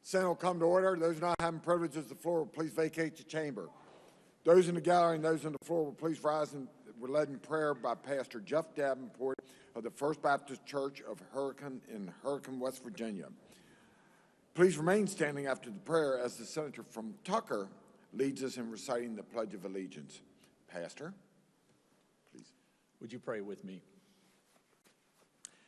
Senate will come to order. Those not having privileges of the floor will please vacate the chamber. Those in the gallery and those on the floor will please rise and we're led in prayer by Pastor Jeff Davenport of the First Baptist Church of Hurricane in Hurricane, West Virginia. Please remain standing after the prayer as the senator from Tucker leads us in reciting the Pledge of Allegiance. Pastor, please. Would you pray with me?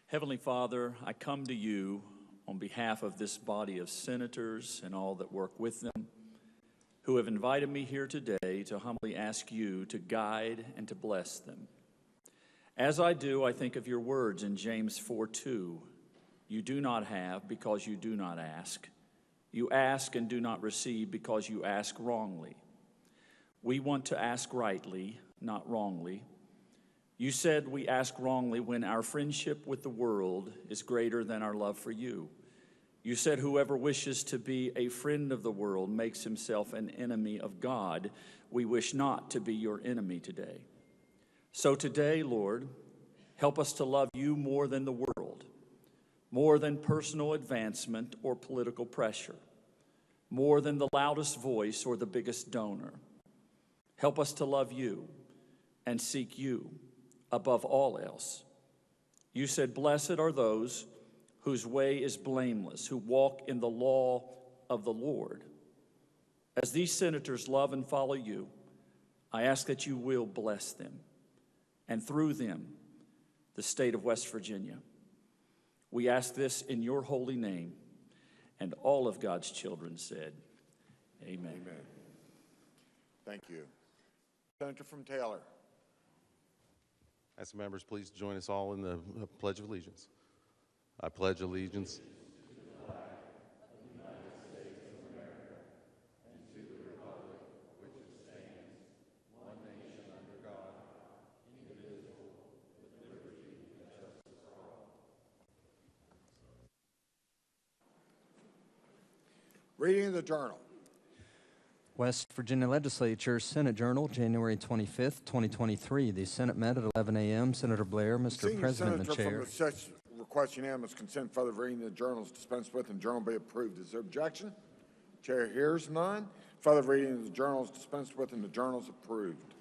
Heavenly Father, I come to you on behalf of this body of senators and all that work with them, who have invited me here today to humbly ask you to guide and to bless them. As I do, I think of your words in James 4:2. You do not have because you do not ask. You ask and do not receive because you ask wrongly. We want to ask rightly, not wrongly. You said we ask wrongly when our friendship with the world is greater than our love for you. You said whoever wishes to be a friend of the world makes himself an enemy of God. We wish not to be your enemy today. So today, Lord, help us to love you more than the world, more than personal advancement or political pressure, more than the loudest voice or the biggest donor. Help us to love you and seek you above all else. You said, blessed are those whose way is blameless, who walk in the law of the Lord. As these senators love and follow you, I ask that you will bless them, and through them, the state of West Virginia. We ask this in your holy name, and all of God's children said, amen. Amen. Thank you. Senator from Taylor. Ask the members, please join us all in the Pledge of Allegiance. I pledge allegiance to the flag of the United States of America and to the republic for which it stands, one nation under God, indivisible, with liberty and justice for all. Reading of the journal. West Virginia Legislature, Senate Journal, January 25th, 2023. The Senate met at 11 a.m. Senator Blair, Mr. President, the chair. From the request unanimous consent further reading of the journal is dispensed with and the journal be approved. Is there objection? Chair hears none. Further reading of the journal is dispensed with and the journal is approved.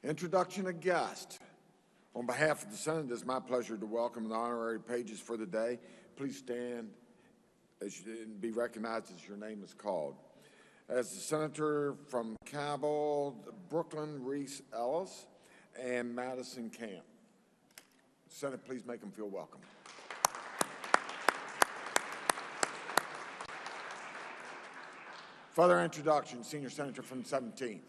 Introduction of guest. On behalf of the Senate, it is my pleasure to welcome the honorary pages for the day. Please stand and be recognized as your name is called. As the senator from Cabell, Brooklyn, Reese Ellis, and Madison Camp. Senate, please make them feel welcome. Further introduction, Senior Senator from the 17th.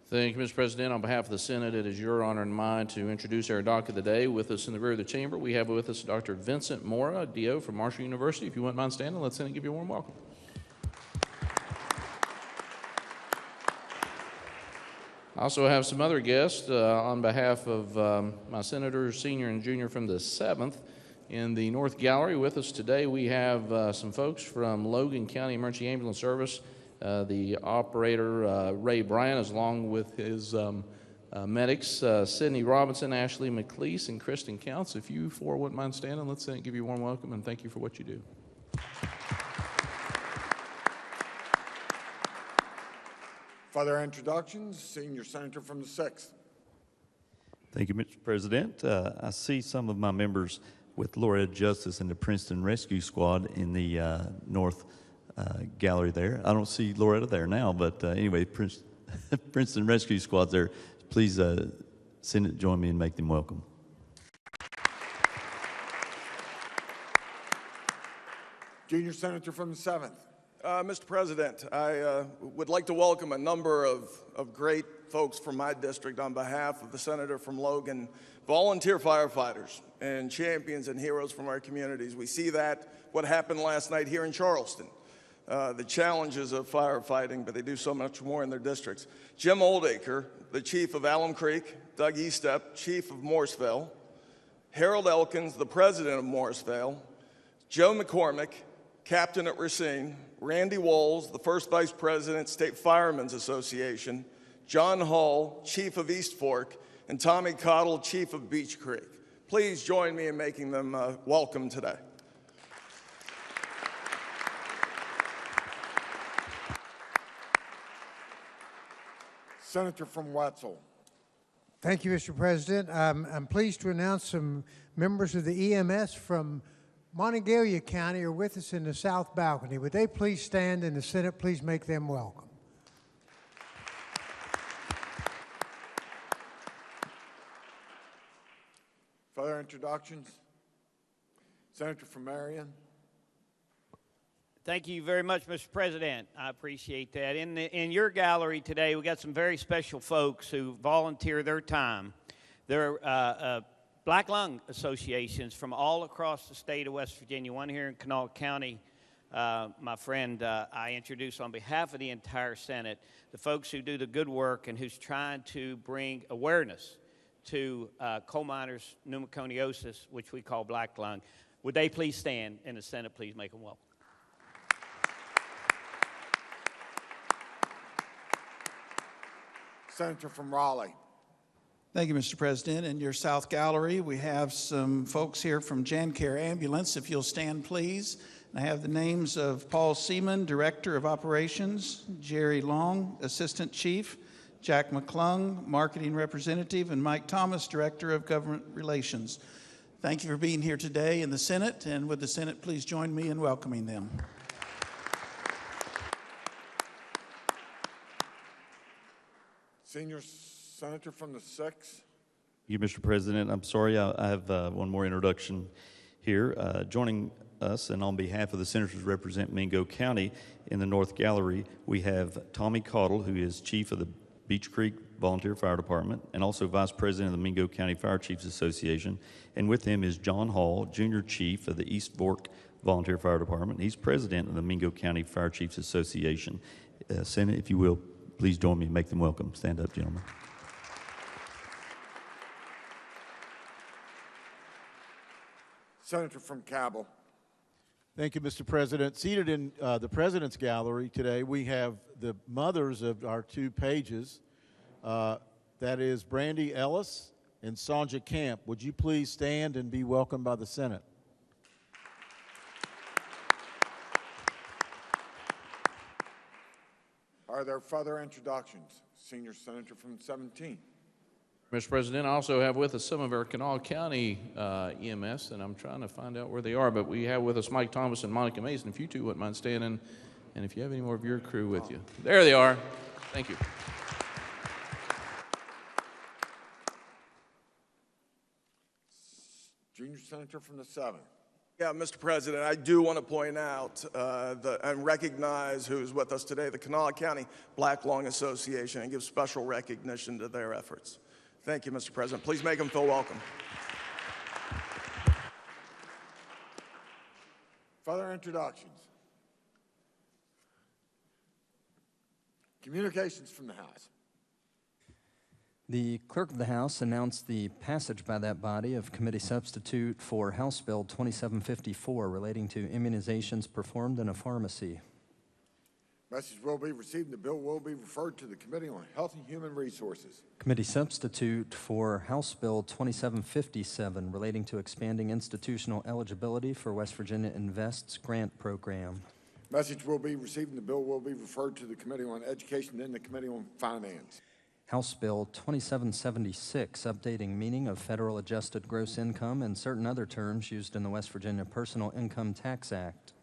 Thank you, Mr. President. On behalf of the Senate, it is your honor and mine to introduce our doc of the day. With us in the rear of the chamber, we have with us Dr. Vincent Mora, DO from Marshall University. If you wouldn't mind standing, let Senate give you a warm welcome. I also have some other guests on behalf of my senators, senior and junior from the 7th. In the North Gallery with us today, we have some folks from Logan County Emergency Ambulance Service. The operator, Ray Bryan, is along with his medics, Sydney Robinson, Ashley McLeese, and Kristen Counts. If you four wouldn't mind standing, let's give you a warm welcome and thank you for what you do. Further introductions, Senior Senator from the 6th. Thank you, Mr. President. I see some of my members with Loretta Justice and the Princeton Rescue Squad in the North Gallery there. I don't see Loretta there now, but anyway, Princeton Rescue Squad's there. Please Senate join me and make them welcome. Junior Senator from the 7th. Mr. President, I would like to welcome a number of great folks from my district on behalf of the Senator from Logan, volunteer firefighters and champions and heroes from our communities. We see that, what happened last night here in Charleston, the challenges of firefighting, but they do so much more in their districts. Jim Oldacre, the chief of Alum Creek, Doug Estep, chief of Morrisville, Harold Elkins, the president of Morrisville, Joe McCormick, captain at Racine, Randy Walls, the first vice president, State Firemen's Association, John Hall, chief of East Fork, and Tommy Cottle, chief of Beech Creek. Please join me in making them welcome today. Senator from Wetzel. Thank you, Mr. President. I'm pleased to announce some members of the EMS from Monongalia County are with us in the south balcony. Would they please stand, and the Senate please make them welcome. Further introductions? Senator from Marion. Thank you very much, Mr. President. I appreciate that. In your gallery today, we got some very special folks who volunteer their time. They're Black Lung associations from all across the state of West Virginia. One here in Kanawha County, my friend I introduce on behalf of the entire Senate, the folks who do the good work and who's trying to bring awareness to coal miners' pneumoconiosis, which we call black lung. Would they please stand, and the Senate please make them welcome. Senator from Raleigh. Thank you, Mr. President. In your South Gallery, we have some folks here from JanCare Ambulance. If you'll stand, please. I have the names of Paul Seaman, Director of Operations, Jerry Long, Assistant Chief, Jack McClung, Marketing Representative, and Mike Thomas, Director of Government Relations. Thank you for being here today in the Senate, and would the Senate please join me in welcoming them. Senior Senator from the 6th. Thank you, Mr. President. I'm sorry, I have one more introduction here. Joining us, and on behalf of the senators represent Mingo County in the North Gallery, we have Tommy Caudle, who is Chief of the Beech Creek Volunteer Fire Department and also Vice President of the Mingo County Fire Chiefs Association. And with him is John Hall, Junior Chief of the East Fork Volunteer Fire Department. He's President of the Mingo County Fire Chiefs Association. Senate, if you will, please join me and make them welcome. Stand up, gentlemen. Senator from Cabell. Thank you, Mr. President. Seated in the President's Gallery today, we have the mothers of our two pages. That is Brandy Ellis and Sonja Camp. Would you please stand and be welcomed by the Senate? Are there further introductions? Senior Senator from 17. Mr. President, I also have with us some of our Kanawha County EMS, and I'm trying to find out where they are, but we have with us Mike Thomas and Monica Mason. If you two wouldn't mind standing, and if you have any more of your crew with you. There they are. Thank you. Junior Senator from the 7th. Yeah, Mr. President, I do want to point out and recognize who's with us today, the Kanawha County Black Lung Association, and give special recognition to their efforts. Thank you, Mr. President. Please make them feel welcome. Further introductions. Communications from the House. The Clerk of the House announced the passage by that body of Committee Substitute for House Bill 2754 relating to immunizations performed in a pharmacy. Message will be received and the bill will be referred to the Committee on Health and Human Resources. Committee Substitute for House Bill 2757 relating to expanding institutional eligibility for West Virginia Invests grant program. Message will be received and the bill will be referred to the Committee on Education and the Committee on Finance. House Bill 2776, updating meaning of federal adjusted gross income and certain other terms used in the West Virginia Personal Income Tax Act.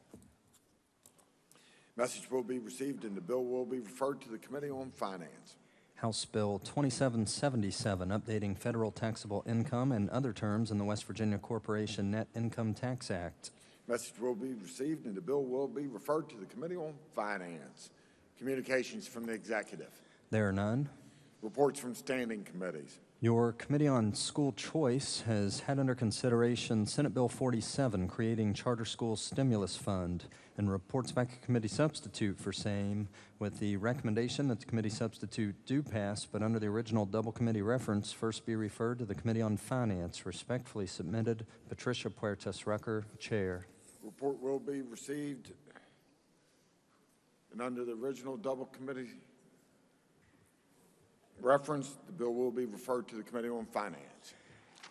Message will be received and the bill will be referred to the Committee on Finance. House Bill 2777, updating federal taxable income and other terms in the West Virginia Corporation Net Income Tax Act. Message will be received and the bill will be referred to the Committee on Finance. Communications from the Executive. There are none. Reports from standing committees. Your Committee on School Choice has had under consideration Senate Bill 47, creating Charter School Stimulus Fund, and reports back to Committee Substitute for same, with the recommendation that the Committee Substitute do pass, but under the original double committee reference, first be referred to the Committee on Finance. Respectfully submitted, Patricia Puertas Rucker, Chair. Report will be received and under the original double committee reference, the bill will be referred to the Committee on Finance.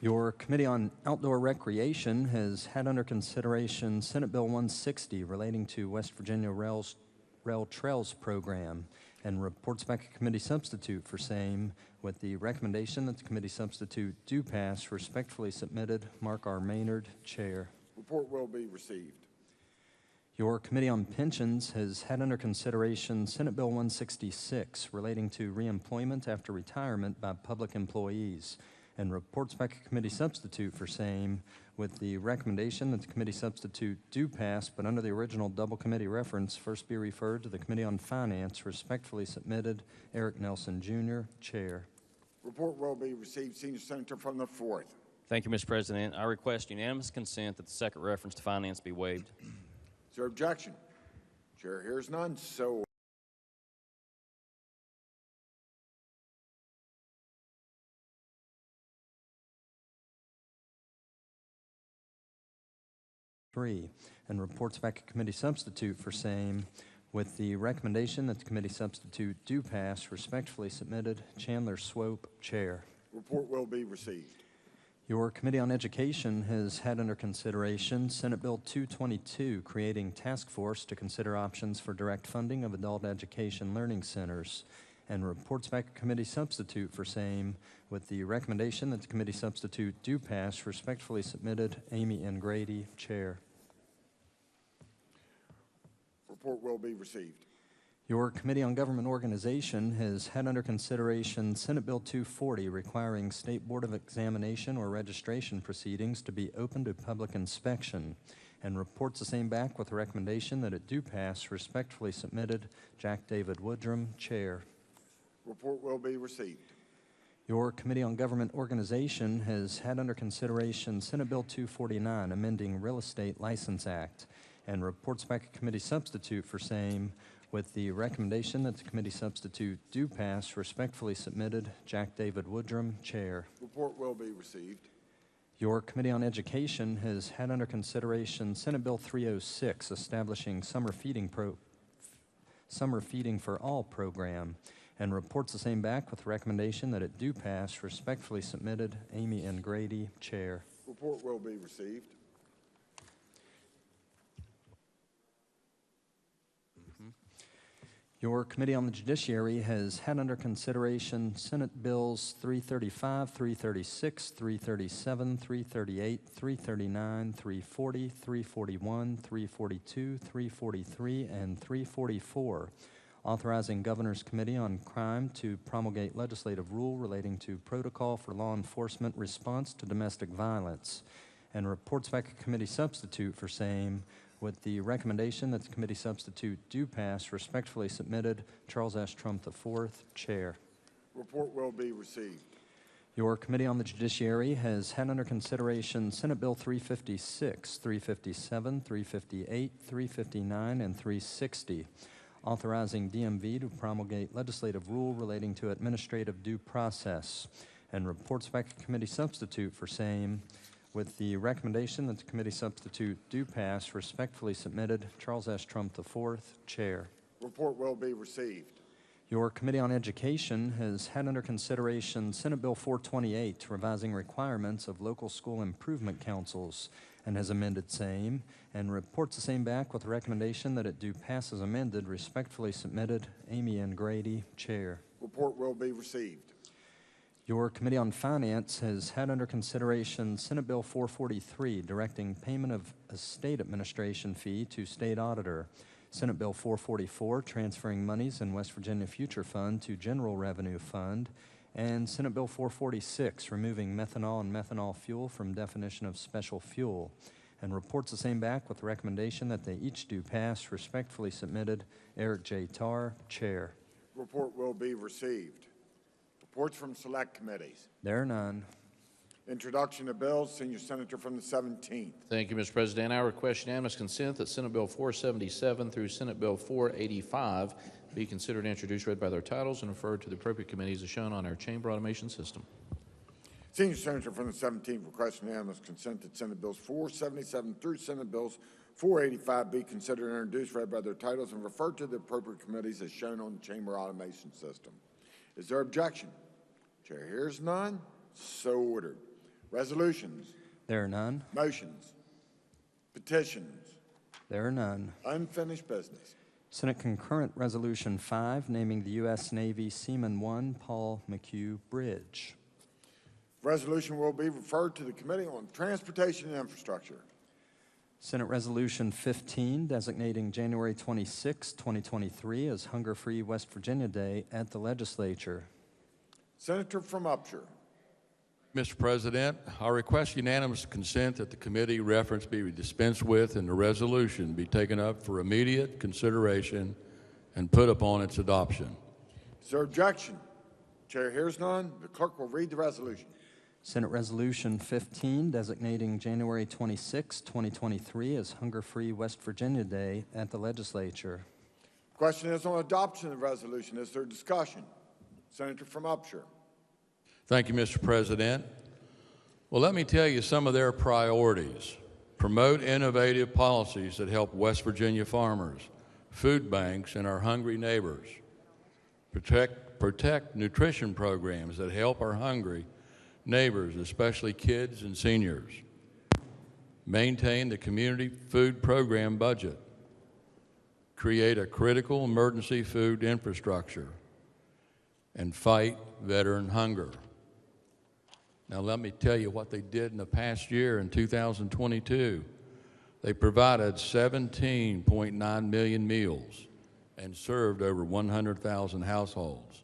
Your Committee on Outdoor Recreation has had under consideration Senate Bill 160 relating to West Virginia Rail Trails Program, and reports back a committee substitute for same with the recommendation that the committee substitute do pass. Respectfully submitted, Mark R. Maynard, Chair. Report will be received. Your Committee on Pensions has had under consideration Senate Bill 166 relating to reemployment after retirement by public employees and reports back a committee substitute for same with the recommendation that the committee substitute do pass, but under the original double committee reference, first be referred to the Committee on Finance. Respectfully submitted, Eric Nelson, Jr., Chair. Report will be received. Senior Senator from the 4th. Thank you, Mr. President. I request unanimous consent that the second reference to finance be waived. Is there objection? Chair hears none. So and reports back a committee substitute for same with the recommendation that the committee substitute do pass. Respectfully submitted, Chandler Swope, Chair. report will be received. Your Committee on Education has had under consideration Senate Bill 222, creating task force to consider options for direct funding of adult education learning centers, and reports back a committee substitute for same with the recommendation that the committee substitute do pass. Respectfully submitted, Amy N. Grady, Chair. Report will be received. Your Committee on Government Organization has had under consideration Senate Bill 240, requiring State Board of Examination or registration proceedings to be open to public inspection, and reports the same back with the recommendation that it do pass. Respectfully submitted, Jack David Woodrum, Chair. Report will be received. Your Committee on Government Organization has had under consideration Senate Bill 249, amending Real Estate License Act, and reports back a committee substitute for same with the recommendation that the committee substitute do pass. Respectfully submitted, Jack David Woodrum, Chair. Report will be received. Your Committee on Education has had under consideration Senate Bill 306, establishing summer feeding for all program, and reports the same back with the recommendation that it do pass. Respectfully submitted, Amy N. Grady, Chair. Report will be received. Your Committee on the Judiciary has had under consideration Senate Bills 335, 336, 337, 338, 339, 340, 341, 342, 343, and 344, authorizing Governor's Committee on Crime to promulgate legislative rule relating to protocol for law enforcement response to domestic violence, and reports back a committee substitute for same with the recommendation that the committee substitute do pass. Respectfully submitted, Charles S. Trump IV, Chair. Report will be received. Your Committee on the Judiciary has had under consideration Senate Bill 356, 357, 358, 359, and 360, authorizing DMV to promulgate legislative rule relating to administrative due process, and reports back a committee substitute for same with the recommendation that the committee substitute do pass. Respectfully submitted, Charles S. Trump IV, Chair. Report will be received. Your Committee on Education has had under consideration Senate Bill 428, revising requirements of local school improvement councils, and has amended same, and reports the same back with the recommendation that it do pass as amended. Respectfully submitted, Amy N. Grady, Chair. Report will be received. Your Committee on Finance has had under consideration Senate Bill 443, directing payment of estate administration fee to state auditor, Senate Bill 444, transferring monies in West Virginia Future Fund to General Revenue Fund, and Senate Bill 446, removing methanol and methanol fuel from definition of special fuel, and reports the same back with the recommendation that they each do pass. Respectfully submitted, Eric J. Tarr, Chair. Report will be received. Reports from select committees. There are none. Introduction of bills. Senior Senator from the 17th. Thank you, Mr. President. I request unanimous consent that Senate Bill 477 through Senate Bill 485 be considered introduced, read by their titles, and referred to the appropriate committees as shown on our chamber automation system. Senior Senator from the 17th requests unanimous consent that Senate Bills 477 through Senate Bills 485 be considered and introduced, read by their titles, and referred to the appropriate committees as shown on the chamber automation system. Is there objection? Chair hears none. So ordered. Resolutions. There are none. Motions. Petitions. There are none. Unfinished business. Senate Concurrent Resolution 5, naming the U.S. Navy Seaman 1 Paul McHugh Bridge. Resolution will be referred to the Committee on Transportation and Infrastructure. Senate Resolution 15, designating January 26, 2023 as Hunger-Free West Virginia Day at the Legislature. Senator from Upshur. Mr. President, I request unanimous consent that the committee reference be dispensed with and the resolution be taken up for immediate consideration and put upon its adoption. Is there objection? Chair hears none. The clerk will read the resolution. Senate Resolution 15, designating January 26, 2023 as Hunger-Free West Virginia Day at the Legislature. Question is on adoption of the resolution. Is there discussion? Senator from Upshur. Thank you, Mr. President. Well, let me tell you some of their priorities. Promote innovative policies that help West Virginia farmers, food banks, and our hungry neighbors. Protect nutrition programs that help our hungry neighbors, especially kids and seniors. Maintain the community food program budget. Create a critical emergency food infrastructure. And fight veteran hunger. Now let me tell you what they did in the past year in 2022. They provided 17.9 million meals and served over 100,000 households.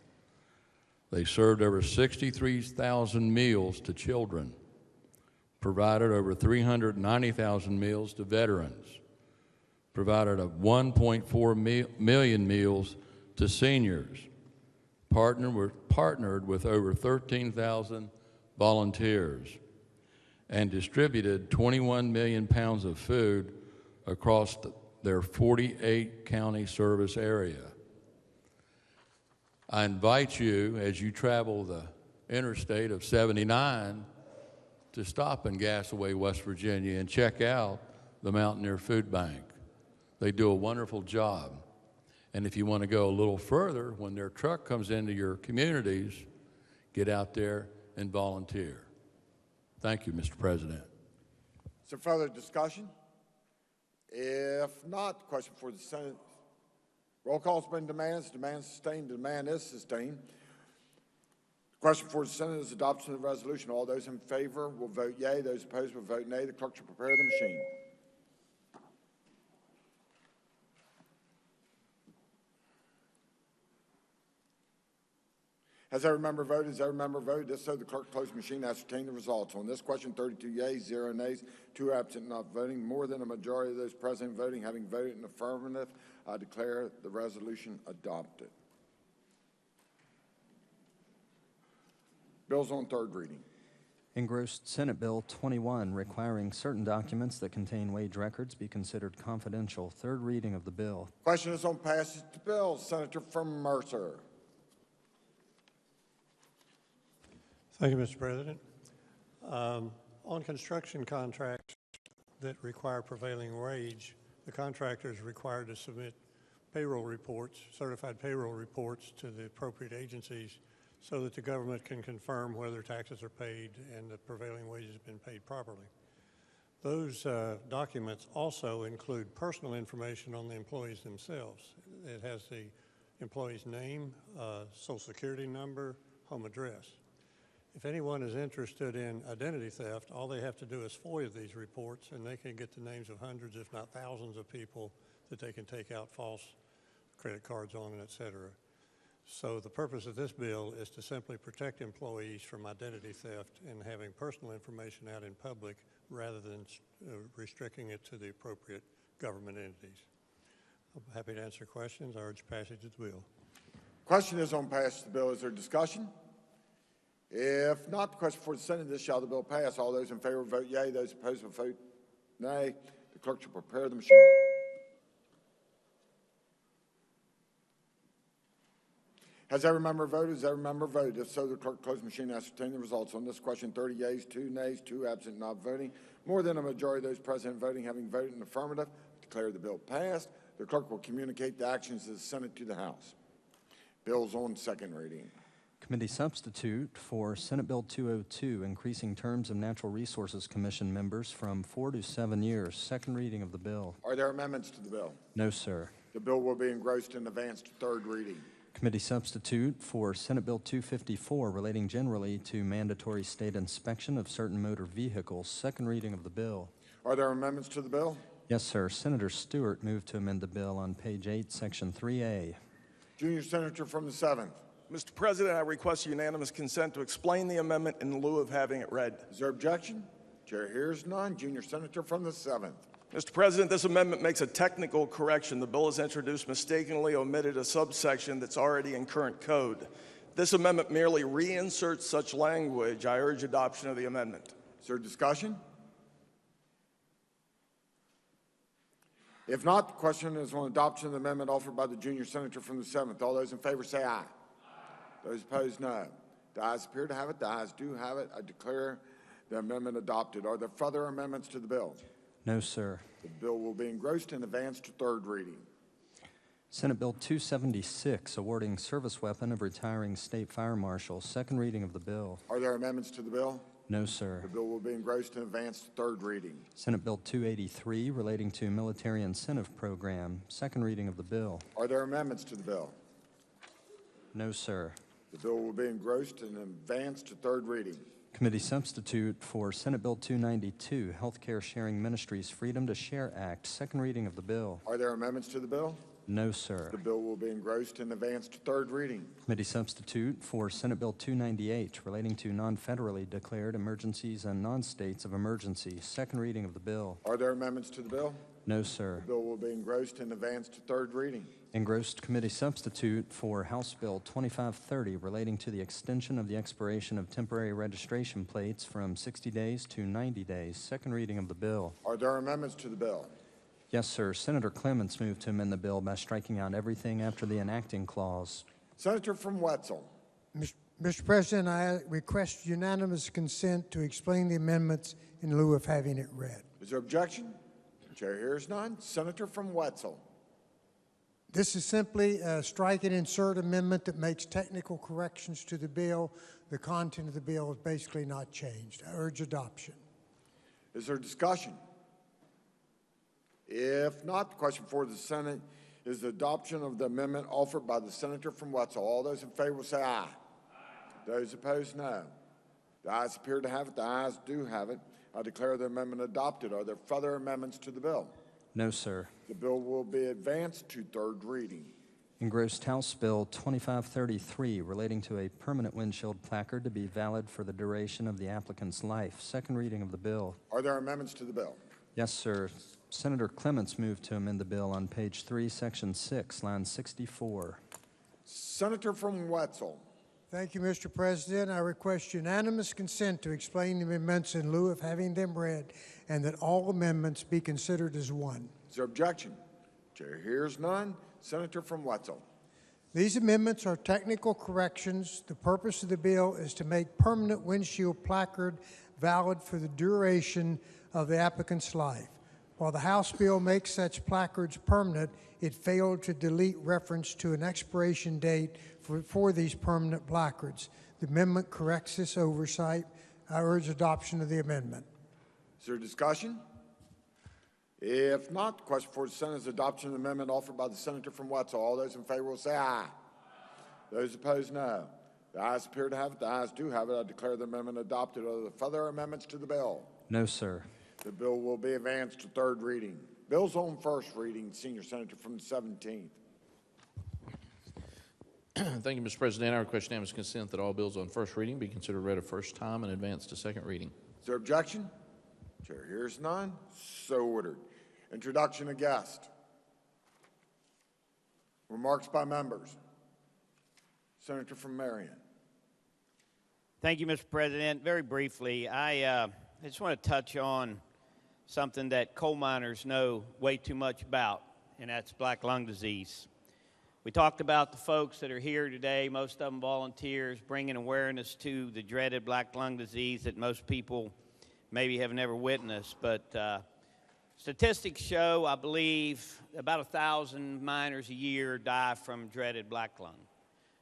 They served over 63,000 meals to children, provided over 390,000 meals to veterans, provided 1.4 million meals to seniors, partnered with over 13,000 volunteers, and distributed 21 million pounds of food across their 48 county service area. I invite you, as you travel the interstate of 79, to stop in Gasaway, West Virginia, and check out the Mountaineer Food Bank. They do a wonderful job. And if you want to go a little further, when their truck comes into your communities, get out there and volunteer. Thank you, Mr. President. Is there further discussion? If not, the question for the Senate. Roll call has been demanded. Demand sustained. Demand is sustained. The question for the Senate is adoption of the resolution. All those in favor will vote yea. Those opposed will vote nay. The clerk shall prepare the machine. Has every member voted? Has every member voted? If so, the clerk close the machine, ascertain the results. On this question, 32 yeas, 0 nays, 2 absent, not voting. More than a majority of those present voting having voted in affirmative, I declare the resolution adopted. Bills on third reading. Engrossed Senate Bill 21, requiring certain documents that contain wage records be considered confidential. Third reading of the bill. Question is on passage to bill. Senator from Mercer. Thank you, Mr. President. On construction contracts that require prevailing wage, the contractor is required to submit payroll reports, certified payroll reports to the appropriate agencies so that the government can confirm whether taxes are paid and the prevailing wages have been paid properly. Those documents also include personal information on the employees themselves. It has the employee's name, social security number, home address. If anyone is interested in identity theft, all they have to do is FOIA these reports and they can get the names of hundreds, if not thousands of people that they can take out false credit cards on, and et cetera. So the purpose of this bill is to simply protect employees from identity theft and having personal information out in public rather than restricting it to the appropriate government entities. I'm happy to answer questions. I urge passage of the bill. Question is on passage of the bill. Is there discussion? If not, the question for the Senate is, shall the bill pass? All those in favor vote yea. Those opposed will vote nay. The clerk shall prepare the machine. Has every member voted? Has every member voted? If so, the clerk close the machine and ascertain the results. On this question, 30 yeas, 2 nays, 2 absent, not voting. More than a majority of those present voting having voted in the affirmative, declare the bill passed. The clerk will communicate the actions of the Senate to the House. Bills on second reading. Committee substitute for Senate Bill 202, increasing terms of Natural Resources Commission members from 4 to 7 years. Second reading of the bill. Are there amendments to the bill? No, sir. The bill will be engrossed and advanced to third reading. Committee substitute for Senate Bill 254 relating generally to mandatory state inspection of certain motor vehicles. Second reading of the bill. Are there amendments to the bill? Yes, sir. Senator Stewart moved to amend the bill on page 8, section 3A. Junior Senator from the 7th. Mr. President, I request unanimous consent to explain the amendment in lieu of having it read. Is there objection? Chair hears none. Junior Senator from the 7th. Mr. President, this amendment makes a technical correction. The bill as introduced mistakenly omitted a subsection that's already in current code. This amendment merely reinserts such language. I urge adoption of the amendment. Is there discussion? If not, the question is on adoption of the amendment offered by the Junior Senator from the 7th. All those in favor say aye. Those opposed, no. The ayes appear to have it. The ayes do have it. I declare the amendment adopted. Are there further amendments to the bill? No, sir. The bill will be engrossed and advanced to third reading. Senate Bill 276, awarding service weapon of retiring state fire marshal. Second reading of the bill. Are there amendments to the bill? No, sir. The bill will be engrossed and advanced to third reading. Senate Bill 283, relating to military incentive program. Second reading of the bill. Are there amendments to the bill? No, sir. The bill will be engrossed and advanced to third reading. Committee substitute for Senate Bill 292, Healthcare Sharing Ministries Freedom to Share Act. Second reading of the bill. Are there amendments to the bill? No, sir. The bill will be engrossed and advanced to third reading. Committee substitute for Senate Bill 298, relating to non-federally declared emergencies and non-states of emergency. Second reading of the bill. Are there amendments to the bill? No, sir. The bill will be engrossed and advanced to third reading. Engrossed committee substitute for House Bill 2530, relating to the extension of the expiration of temporary registration plates from 60 days to 90 days. Second reading of the bill. Are there amendments to the bill? Yes, sir. Senator Clements moved to amend the bill by striking out everything after the enacting clause. Senator from Wetzel. Mr. President, I request unanimous consent to explain the amendments in lieu of having it read. Is there objection? Chair hears none. Senator from Wetzel. This is simply a strike and insert amendment that makes technical corrections to the bill. The content of the bill is basically not changed. I urge adoption. Is there discussion? If not, the question for the Senate is the adoption of the amendment offered by the Senator from Wetzel. All those in favor will say aye. Those opposed, no. The ayes appear to have it. The ayes do have it. I declare the amendment adopted. Are there further amendments to the bill? No, sir. The bill will be advanced to third reading. Engrossed House Bill 2533, relating to a permanent windshield placard to be valid for the duration of the applicant's life. Second reading of the bill. Are there amendments to the bill? Yes, sir. Senator Clements moved to amend the bill on page 3, section 6, line 64. Senator from Wetzel. Thank you, Mr. President. I request unanimous consent to explain the amendments in lieu of having them read, and that all amendments be considered as one. Is there objection? Chair hears none. Senator from Wetzel. These amendments are technical corrections. The purpose of the bill is to make permanent windshield placard valid for the duration of the applicant's life. While the House bill makes such placards permanent, it failed to delete reference to an expiration date for these permanent placards. The amendment corrects this oversight. I urge adoption of the amendment. Is there discussion? If not, the question for the Senate is adoption of the amendment offered by the Senator from Wetzel. All those in favor will say aye. Those opposed, no. The ayes appear to have it. The ayes do have it. I declare the amendment adopted. Are there further amendments to the bill? No, sir. The bill will be advanced to third reading. Bills on first reading. Senior Senator from the 17th. Thank you, Mr. President. I request unanimous consent that all bills on first reading be considered read a first time and advanced to second reading. Is there objection? Chair hears none. So ordered. Introduction of guest. Remarks by members. Senator from Marion. Thank you, Mr. President. Very briefly, I just want to touch on something that coal miners know way too much about, and that's black lung disease. We talked about the folks that are here today, most of them volunteers, bringing awareness to the dreaded black lung disease that most people maybe have never witnessed. But statistics show, I believe, about 1,000 miners a year die from dreaded black lung.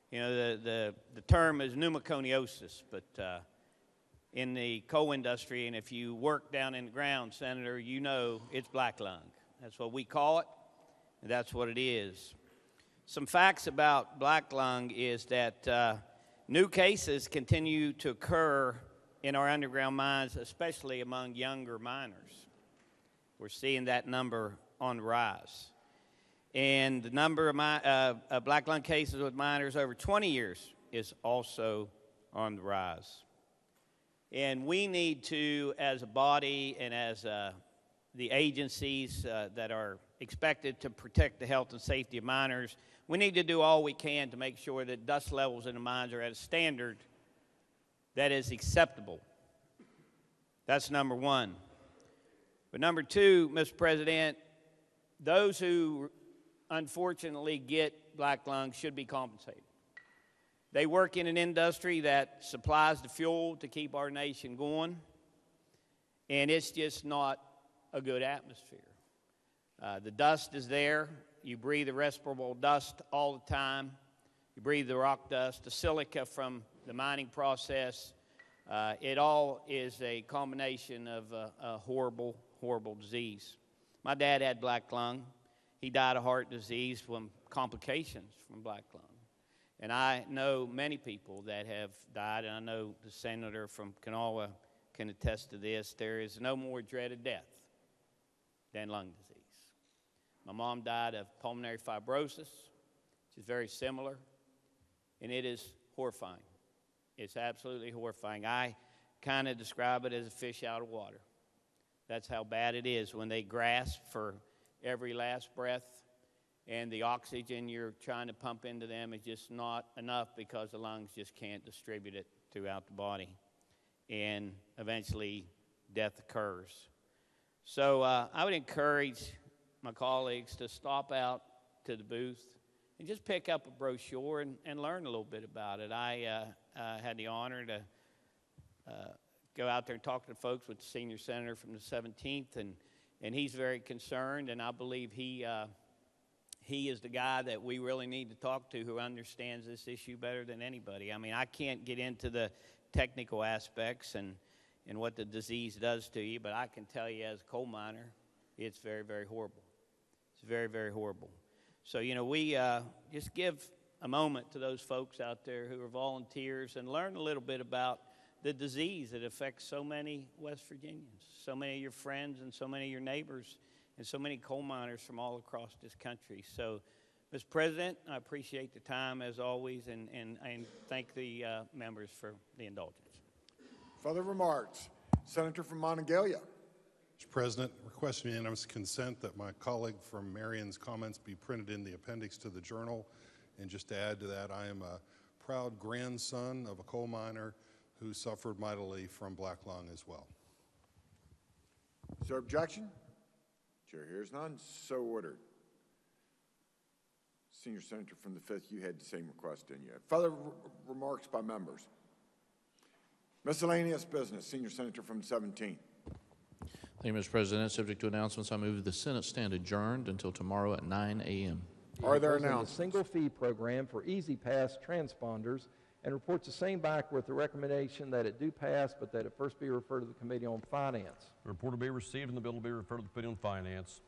You know, the term is pneumoconiosis, but in the coal industry, and if you work down in the ground, Senator, you know it's black lung. That's what we call it. and that's what it is. Some facts about black lung is that new cases continue to occur in our underground mines, especially among younger miners. We're seeing that number on the rise. And the number of black lung cases with miners over 20 years is also on the rise. And we need to, as a body and as the agencies that are expected to protect the health and safety of miners, we need to do all we can to make sure that dust levels in the mines are at a standard that is acceptable. That's number one. But number two, Mr. President, those who unfortunately get black lung should be compensated. They work in an industry that supplies the fuel to keep our nation going, and it's just not a good atmosphere. The dust is there. You breathe the respirable dust all the time. You breathe the rock dust, the silica from the mining process. It all is a combination of a horrible, horrible disease. My dad had black lung. He died of heart disease from complications from black lung. And I know many people that have died, and I know the senator from Kanawha can attest to this. There is no more dreaded death than lung disease. My mom died of pulmonary fibrosis, which is very similar, and it is horrifying. It's absolutely horrifying. I kind of describe it as a fish out of water. That's how bad it is when they grasp for every last breath, and the oxygen you're trying to pump into them is just not enough because the lungs just can't distribute it throughout the body, and eventually death occurs. So I would encourage my colleagues to stop out to the booth and just pick up a brochure and learn a little bit about it. I had the honor to go out there and talk to the folks with the senior senator from the 17th, and he's very concerned, and I believe he is the guy that we really need to talk to, who understands this issue better than anybody. I mean, I can't get into the technical aspects and what the disease does to you, but I can tell you as a coal miner, it's very, very horrible. It's very, very horrible. So, you know, we just give a moment to those folks out there who are volunteers and learn a little bit about the disease that affects so many West Virginians, so many of your friends and so many of your neighbors, and so many coal miners from all across this country. So, Mr. President, I appreciate the time as always, and thank the members for the indulgence. Further remarks. Senator from Monongalia. Mr. President, request unanimous consent that my colleague from Marion's comments be printed in the appendix to the journal. And just to add to that, I am a proud grandson of a coal miner who suffered mightily from black lung as well. Is there objection? Chair hears none. So ordered. Senior Senator from the 5th, you had the same request, didn't you? Further remarks by members. Miscellaneous business. Senior Senator from the 17th. Thank you, Mr. President. Subject to announcements, I move the Senate stand adjourned until tomorrow at 9 a.m. Are there The announcements? single fee program for Easy Pass transponders, and reports the same back with the recommendation that it do pass, but that it first be referred to the Committee on Finance. The report will be received and the bill will be referred to the Committee on Finance.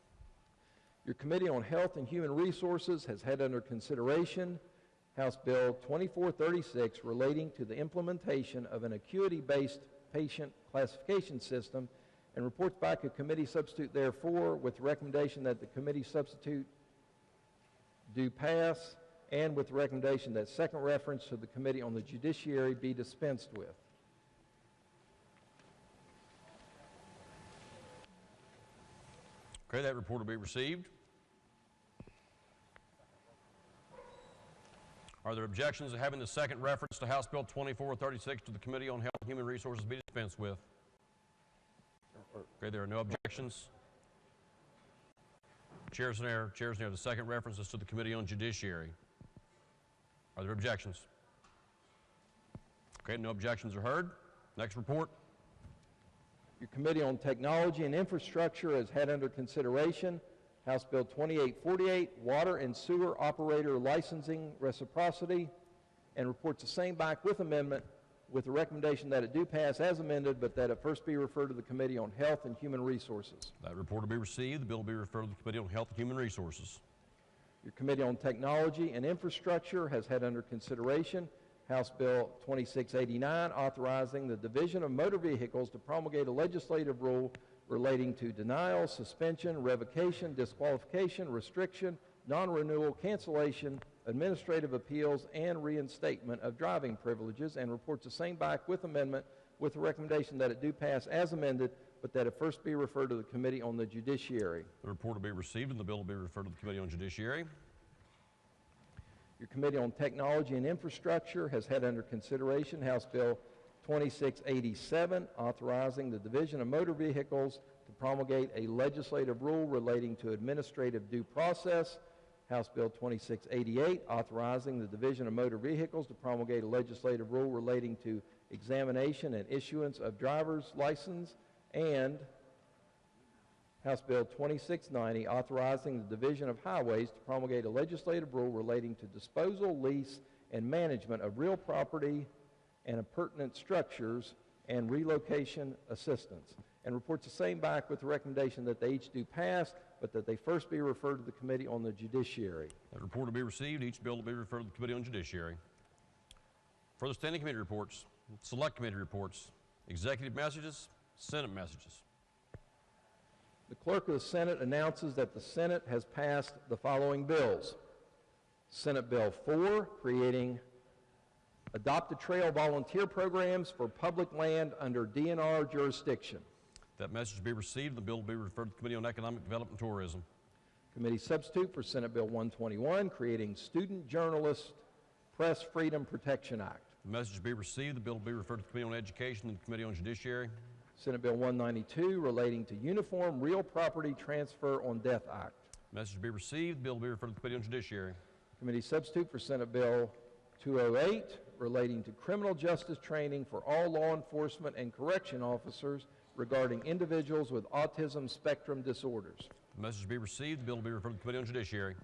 Your Committee on Health and Human Resources has had under consideration House Bill 2436 relating to the implementation of an acuity-based patient classification system, and reports back a committee substitute therefore with the recommendation that the committee substitute do pass, and with the recommendation that second reference to the Committee on the Judiciary be dispensed with. Okay, that report will be received. Are there objections to having the second reference to House Bill 2436 to the Committee on Health and Human Resources be dispensed with? Okay, there are no objections. Chair's in error. The second reference is to the Committee on Judiciary. Are there objections? Okay, no objections are heard. Next report. Your Committee on Technology and Infrastructure has had under consideration House Bill 2848, Water and Sewer Operator Licensing Reciprocity, and reports the same back with amendment with the recommendation that it do pass as amended, but that it first be referred to the Committee on Health and Human Resources. That report will be received. The bill will be referred to the Committee on Health and Human Resources. Your Committee on Technology and Infrastructure has had under consideration House Bill 2689, authorizing the Division of Motor Vehicles to promulgate a legislative rule relating to denial, suspension, revocation, disqualification, restriction, non-renewal, cancellation, administrative appeals, and reinstatement of driving privileges, and reports the same back with amendment with the recommendation that it do pass as amended, but that it first be referred to the Committee on the Judiciary. The report will be received and the bill will be referred to the Committee on Judiciary. Your Committee on Technology and Infrastructure has had under consideration House Bill 2687, authorizing the Division of Motor Vehicles to promulgate a legislative rule relating to administrative due process. House Bill 2688, authorizing the Division of Motor Vehicles to promulgate a legislative rule relating to examination and issuance of driver's license. And House Bill 2690, authorizing the Division of Highways to promulgate a legislative rule relating to disposal, lease, and management of real property and appurtenant structures and relocation assistance. And reports the same back with the recommendation that they each do pass, but that they first be referred to the Committee on the Judiciary. That report will be received. Each bill will be referred to the Committee on Judiciary. Further standing committee reports, select committee reports, executive messages, Senate messages. The Clerk of the Senate announces that the Senate has passed the following bills. Senate Bill 4, creating Adopt a Trail volunteer programs for public land under DNR jurisdiction. That message will be received. The bill will be referred to the Committee on Economic Development and Tourism. Committee substitute for Senate Bill 121, creating Student Journalist Press Freedom Protection Act. The message will be received. The bill will be referred to the Committee on Education and the Committee on Judiciary. Senate Bill 192, relating to Uniform Real Property Transfer on Death Act. Message will be received. The bill will be referred to the Committee on Judiciary. Committee substitute for Senate Bill 208, relating to criminal justice training for all law enforcement and correction officers regarding individuals with autism spectrum disorders. The message will be received. The bill will be referred to the Committee on Judiciary.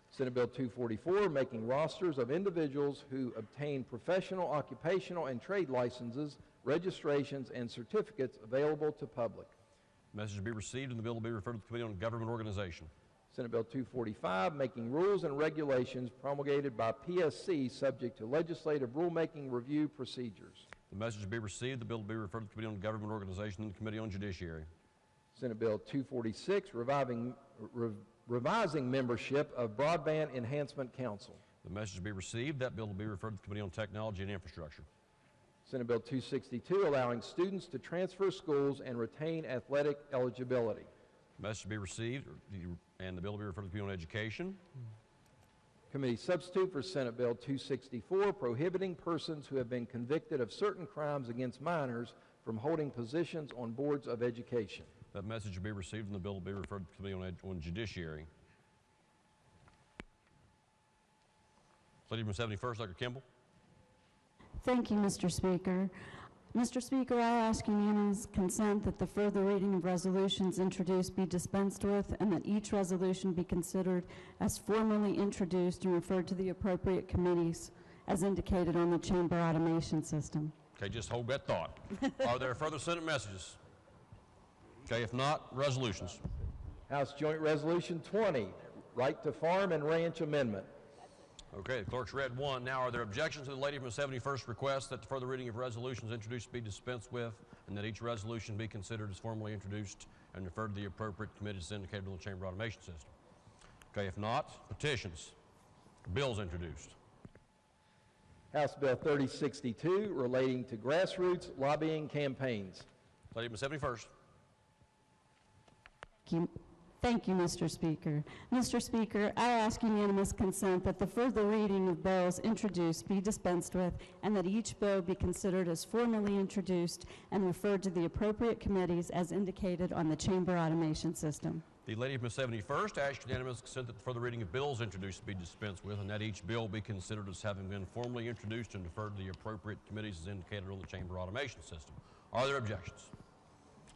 Senate Bill 244, making rosters of individuals who obtain professional, occupational, and trade licenses, registrations, and certificates available to public. The message will be received and the bill will be referred to the Committee on Government Organization. Senate Bill 245, making rules and regulations promulgated by PSC subject to legislative rulemaking review procedures. The message will be received. The bill will be referred to the Committee on Government Organization and the Committee on Judiciary. Senate Bill 246, revising membership of Broadband Enhancement Council. The message will be received. That bill will be referred to the Committee on Technology and Infrastructure. Senate Bill 262, allowing students to transfer schools and retain athletic eligibility. The message will be received, and the bill will be referred to the Committee on Education. Committee substitute for Senate Bill 264, prohibiting persons who have been convicted of certain crimes against minors from holding positions on boards of education. That message will be received, and the bill will be referred to the Committee on Judiciary. Lady from 71st, Dr. Kimball. Thank you, Mr. Speaker. Mr. Speaker, I ask unanimous consent that the further reading of resolutions introduced be dispensed with and that each resolution be considered as formally introduced and referred to the appropriate committees as indicated on the chamber automation system. Okay, just hold that thought. Are there further Senate messages? Okay, if not, resolutions. House Joint Resolution 20, Right to Farm and Ranch Amendment. Okay, the clerk's read one. Now, are there objections to the lady from the 71st request that the further reading of resolutions introduced be dispensed with and that each resolution be considered as formally introduced and referred to the appropriate committees indicated on the chamber automation system? Okay, if not, petitions. Bills introduced. House Bill 3062, relating to grassroots lobbying campaigns. Lady from the 71st. Thank you, Mr. Speaker. Mr. Speaker, I ask unanimous consent that the further reading of bills introduced be dispensed with and that each bill be considered as formally introduced and referred to the appropriate committees as indicated on the chamber automation system. The lady from the 71st asks unanimous consent that the further reading of bills introduced be dispensed with and that each bill be considered as having been formally introduced and referred to the appropriate committees as indicated on the chamber automation system. Are there objections?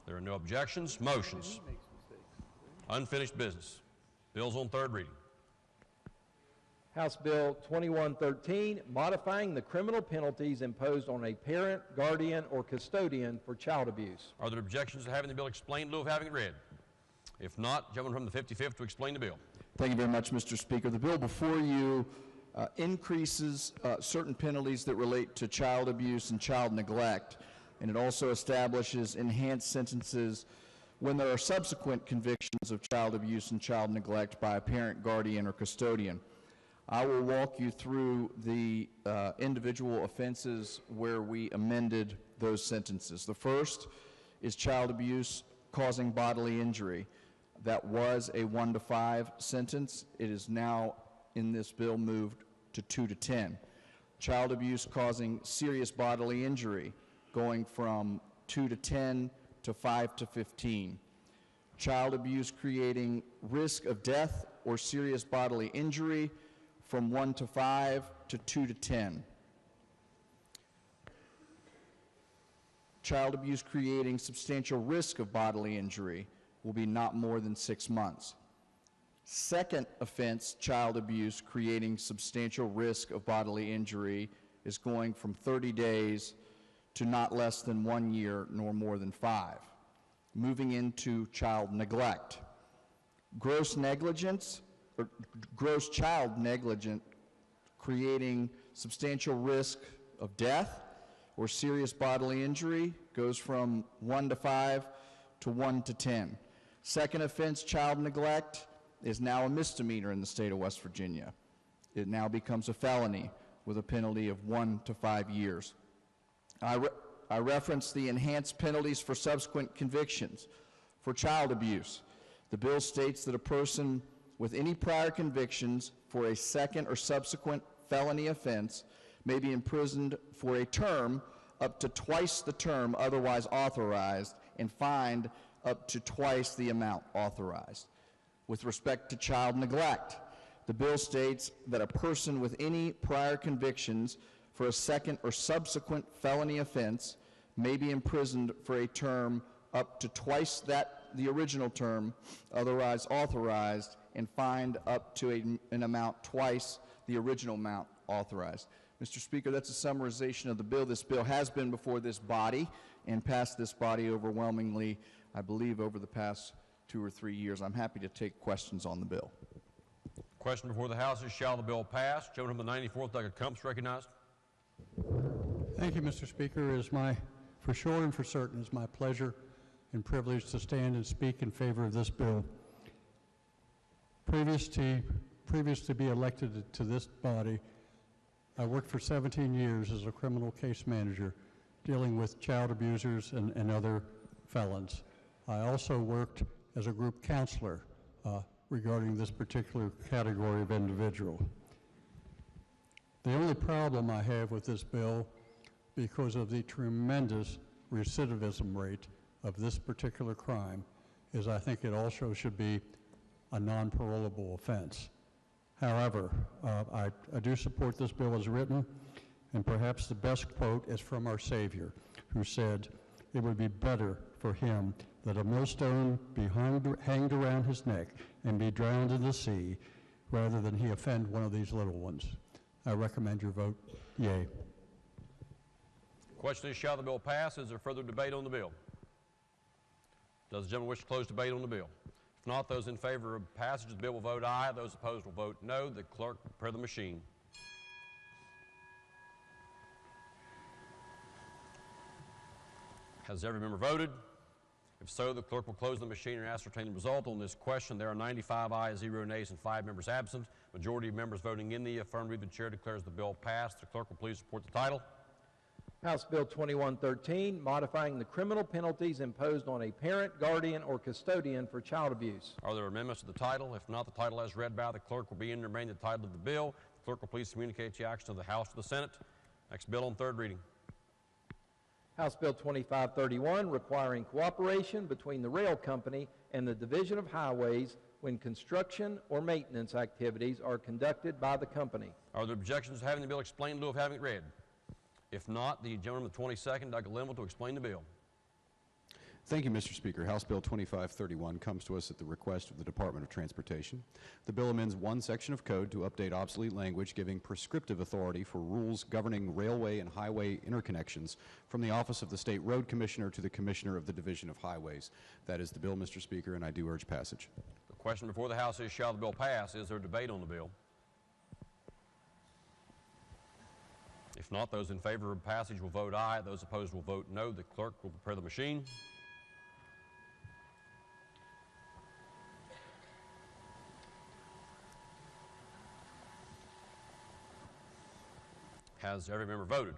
There are no objections. Motions. Unfinished business. Bills on third reading. House Bill 2113, modifying the criminal penalties imposed on a parent, guardian, or custodian for child abuse. Are there objections to having the bill explained in lieu of having it read? If not, gentleman from the 55th to explain the bill. Thank you very much, Mr. Speaker. The bill before you increases certain penalties that relate to child abuse and child neglect, and it also establishes enhanced sentences when there are subsequent convictions of child abuse and child neglect by a parent, guardian, or custodian. I will walk you through the individual offenses where we amended those sentences. The first is child abuse causing bodily injury. That was a 1 to 5 sentence. It is now in this bill moved to 2 to 10. Child abuse causing serious bodily injury, going from 2 to 10 to 5 to 15. Child abuse creating risk of death or serious bodily injury, from 1 to 5 to 2 to 10. Child abuse creating substantial risk of bodily injury will be not more than 6 months. Second offense, child abuse creating substantial risk of bodily injury, is going from 30 days to not less than 1 year nor more than 5. Moving into child neglect. Gross negligence, or gross child negligence creating substantial risk of death or serious bodily injury, goes from 1 to 5 to 1 to 10. Second offense, child neglect, is now a misdemeanor in the state of West Virginia. It now becomes a felony with a penalty of 1 to 5 years. I referenced the enhanced penalties for subsequent convictions. For child abuse, the bill states that a person with any prior convictions for a second or subsequent felony offense may be imprisoned for a term up to twice the term otherwise authorized and fined up to twice the amount authorized. With respect to child neglect, the bill states that a person with any prior convictions for a second or subsequent felony offense may be imprisoned for a term up to twice the original term otherwise authorized and fined up to an amount twice the original amount authorized. Mr. Speaker, that's a summarization of the bill. This bill has been before this body and passed this body overwhelmingly, I believe, over the past 2 or 3 years. I'm happy to take questions on the bill. Question before the House is, shall the bill pass? Gentleman from the 94th, Doug Kumps, recognized. Thank you, Mr. Speaker. It is for sure and for certain, it's my pleasure and privilege to stand and speak in favor of this bill. Previous to be elected to this body, I worked for 17 years as a criminal case manager dealing with child abusers and other felons. I also worked as a group counselor regarding this particular category of individual. The only problem I have with this bill, because of the tremendous recidivism rate of this particular crime, is I think it also should be a non-parolable offense. However, I do support this bill as written, and perhaps the best quote is from our Savior, who said, "It would be better for him that a millstone be hanged around his neck and be drowned in the sea, rather than he offend one of these little ones." I recommend your vote yea. Question is, shall the bill pass? Is there further debate on the bill? Does the gentleman wish to close debate on the bill? If not, those in favor of passage of the bill will vote aye. Those opposed will vote no. The clerk will prepare the machine. Has every member voted? If so, the clerk will close the machine and ascertain the result on this question. There are 95 ayes, 0 nays, and 5 members absent. Majority of members voting in the affirmative. The chair declares the bill passed. The clerk will please report the title. House Bill 2113, modifying the criminal penalties imposed on a parent, guardian, or custodian for child abuse. Are there amendments to the title? If not, the title as read by the clerk will be and remain the title of the bill. The clerk will please communicate the action of the House to the Senate. Next bill on third reading. House Bill 2531, requiring cooperation between the rail company and the Division of Highways when construction or maintenance activities are conducted by the company. Are there objections to having the bill explained in lieu of having it read? If not, the gentleman of the 22nd, Doug Linville, to explain the bill. Thank you, Mr. Speaker. House Bill 2531 comes to us at the request of the Department of Transportation. The bill amends one section of code to update obsolete language giving prescriptive authority for rules governing railway and highway interconnections from the Office of the State Road Commissioner to the Commissioner of the Division of Highways. That is the bill, Mr. Speaker, and I do urge passage. The Question before the House is, shall the bill pass? Is there debate on the bill? If not, those in favor of passage will vote aye. Those opposed will vote no. The clerk will prepare the machine. Has every member voted?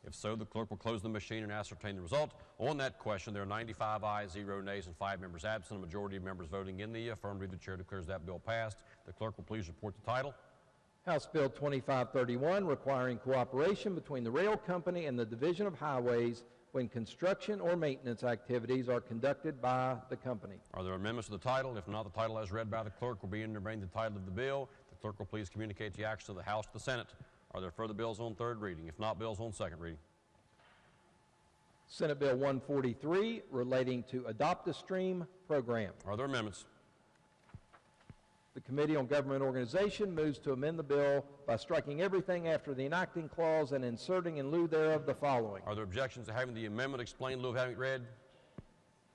If so, the clerk will close the machine and ascertain the result. On that question, there are 95 ayes, 0 nays, and 5 members absent. A majority of members voting in the affirmative. The chair declares that bill passed. The clerk will please report the title. House Bill 2531, requiring cooperation between the rail company and the Division of Highways when construction or maintenance activities are conducted by the company. Are there amendments to the title? If not, the title as read by the clerk will be in the title of the bill. The clerk will please communicate the action of the House to the Senate. Are there further bills on third reading? If not, bills on second reading. Senate Bill 143, relating to Adopt-A-Stream program. Are there amendments? The Committee on Government Organization moves to amend the bill by striking everything after the enacting clause and inserting in lieu thereof the following. Are there objections to having the amendment explained in lieu of having it read?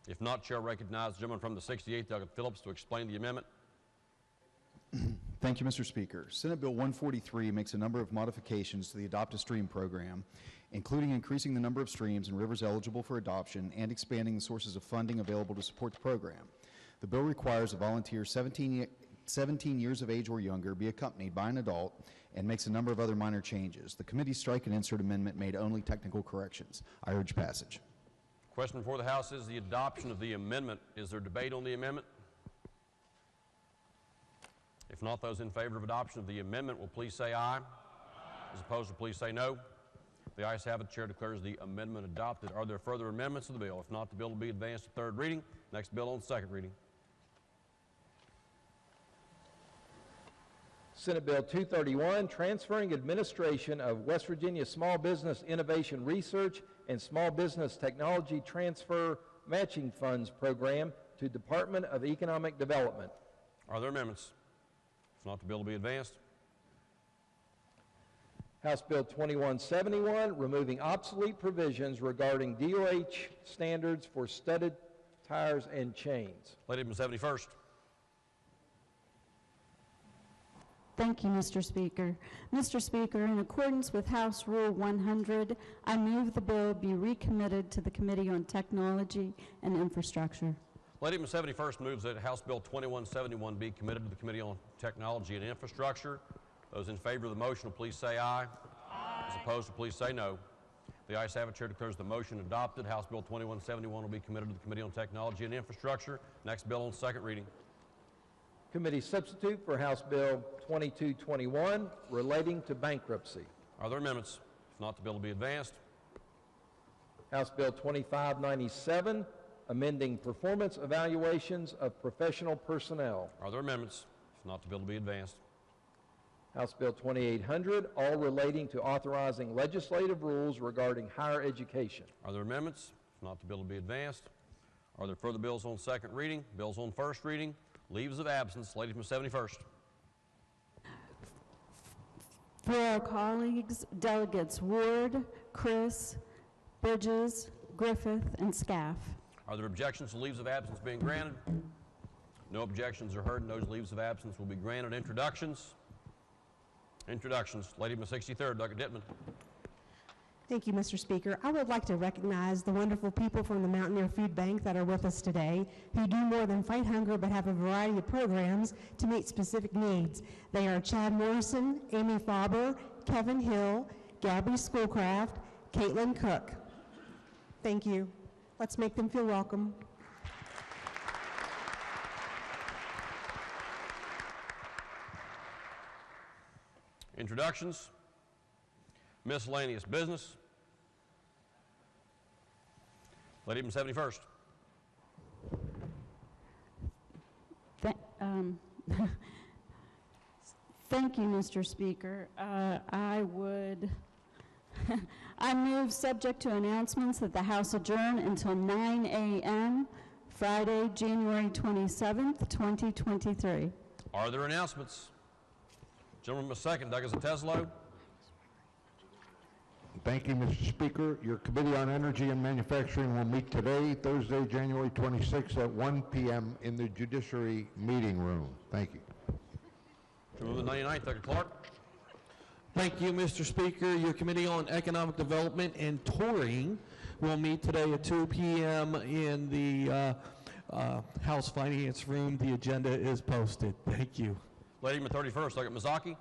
If not, Chair recognizes the gentleman from the 68th, Douglas Phillips, to explain the amendment. Thank you, Mr. Speaker. Senate Bill 143 makes a number of modifications to the Adopt-A-Stream program, including increasing the number of streams and rivers eligible for adoption and expanding the sources of funding available to support the program. The bill requires a volunteer 17 years of age or younger be accompanied by an adult and makes a number of other minor changes. The committee's strike and insert amendment made only technical corrections. I urge passage. Question before the House is the adoption of the amendment. Is there debate on the amendment? If not, those in favor of adoption of the amendment will please say aye. Those opposed will please say no. The ayes have it. The chair declares the amendment adopted. Are there further amendments to the bill? If not, the bill will be advanced to third reading. Next bill on second reading. Senate Bill 231, transferring administration of West Virginia Small Business Innovation Research and Small Business Technology Transfer Matching Funds Program to Department of Economic Development. Are there amendments? If not, the bill will be advanced. House Bill 2171, removing obsolete provisions regarding DOH standards for studded tires and chains. Lady from 71st. Thank you, Mr. Speaker. Mr. Speaker, in accordance with House Rule 100, I move the bill be recommitted to the Committee on Technology and Infrastructure. Lady from 71st moves that House Bill 2171 be committed to the Committee on Technology and Infrastructure. Those in favor of the motion will please say aye. Those opposed will please say no. The ayes have it. Chair declares the motion adopted. House Bill 2171 will be committed to the Committee on Technology and Infrastructure. Next bill on second reading. Committee substitute for House Bill 2221, relating to bankruptcy. Are there amendments? If not, the bill will be advanced. House Bill 2597, amending performance evaluations of professional personnel. Are there amendments? If not, the bill will be advanced. House Bill 2800, all relating to authorizing legislative rules regarding higher education. Are there amendments? If not, the bill will be advanced. Are there further bills on second reading? Bills on first reading? Leaves of absence. Lady from 71st. For our colleagues, delegates Ward, Chris, Bridges, Griffith, and Scaff. Are there objections to leaves of absence being granted? No objections are heard, and those leaves of absence will be granted. Introductions. Introductions. Lady from 63rd, Dr. Dittman. Thank you, Mr. Speaker. I would like to recognize the wonderful people from the Mountaineer Food Bank that are with us today, who do more than fight hunger but have a variety of programs to meet specific needs. They are Chad Morrison, Amy Faber, Kevin Hill, Gabby Schoolcraft, Caitlin Cook. Thank you. Let's make them feel welcome. Introductions. Miscellaneous business. Lady from 71st. Thank you, Mr. Speaker. I move, subject to announcements, that the House adjourn until 9 a.m. Friday, January 27th, 2023. Are there announcements? Gentleman from the second, Douglas Teslo. Thank you, Mr. Speaker. Your Committee on Energy and Manufacturing will meet today, Thursday, January 26th at 1 p.m. in the Judiciary Meeting Room. Thank you. To move the 99th, Dr. Clark. Thank you, Mr. Speaker. Your Committee on Economic Development and Touring will meet today at 2 p.m. in the House Finance Room. The agenda is posted. Thank you. Lady in the 31st, Dr. Mazzocchi.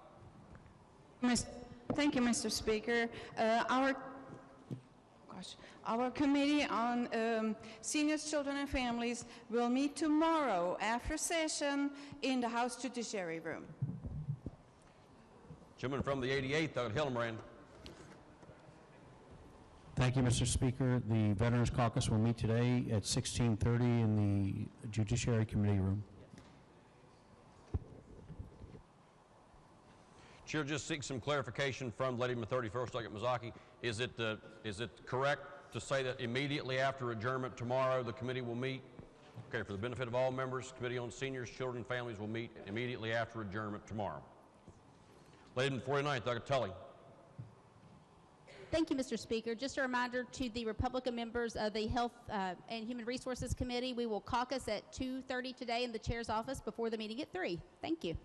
Thank you, Mr. Speaker. Our Committee on Seniors, Children, and Families will meet tomorrow after session in the House Judiciary Room. Gentleman from the 88th, Dr. Hillenbrand. Thank you, Mr. Speaker. The Veterans Caucus will meet today at 16:30 in the Judiciary Committee Room. Chair just seeks some clarification from Lady in the 31st, Dr. Mazzocchi. Is it correct to say that immediately after adjournment tomorrow the committee will meet? Okay, for the benefit of all members, Committee on Seniors, Children, and Families will meet immediately after adjournment tomorrow. Lady in the 49th, Dr. Tully. Thank you, Mr. Speaker. Just a reminder to the Republican members of the Health and Human Resources Committee, we will caucus at 2:30 today in the chair's office before the meeting at 3. Thank you.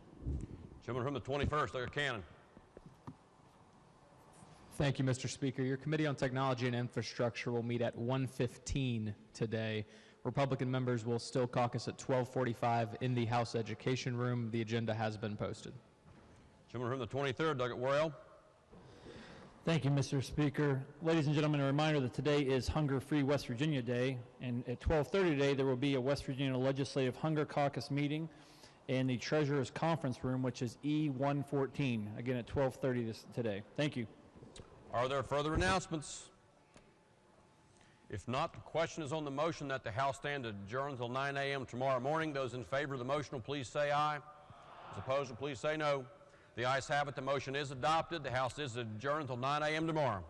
Gentleman from the 21st, Dr. Cannon. Thank you, Mr. Speaker. Your Committee on Technology and Infrastructure will meet at 1:15 today. Republican members will still caucus at 12:45 in the House Education Room. The agenda has been posted. Gentleman from the 23rd, Dr. Worrell. Thank you, Mr. Speaker. Ladies and gentlemen, a reminder that today is Hunger-Free West Virginia Day, and at 12:30 today there will be a West Virginia Legislative Hunger Caucus meeting in the Treasurer's Conference Room, which is E114, again at 12:30 today. Thank you. Are there further announcements? If not, the question is on the motion that the House stand adjourned until 9 a.m. tomorrow morning. Those in favor of the motion will please say aye. Those opposed will please say no. The ayes have it. The motion is adopted. The House is adjourned until 9 a.m. tomorrow.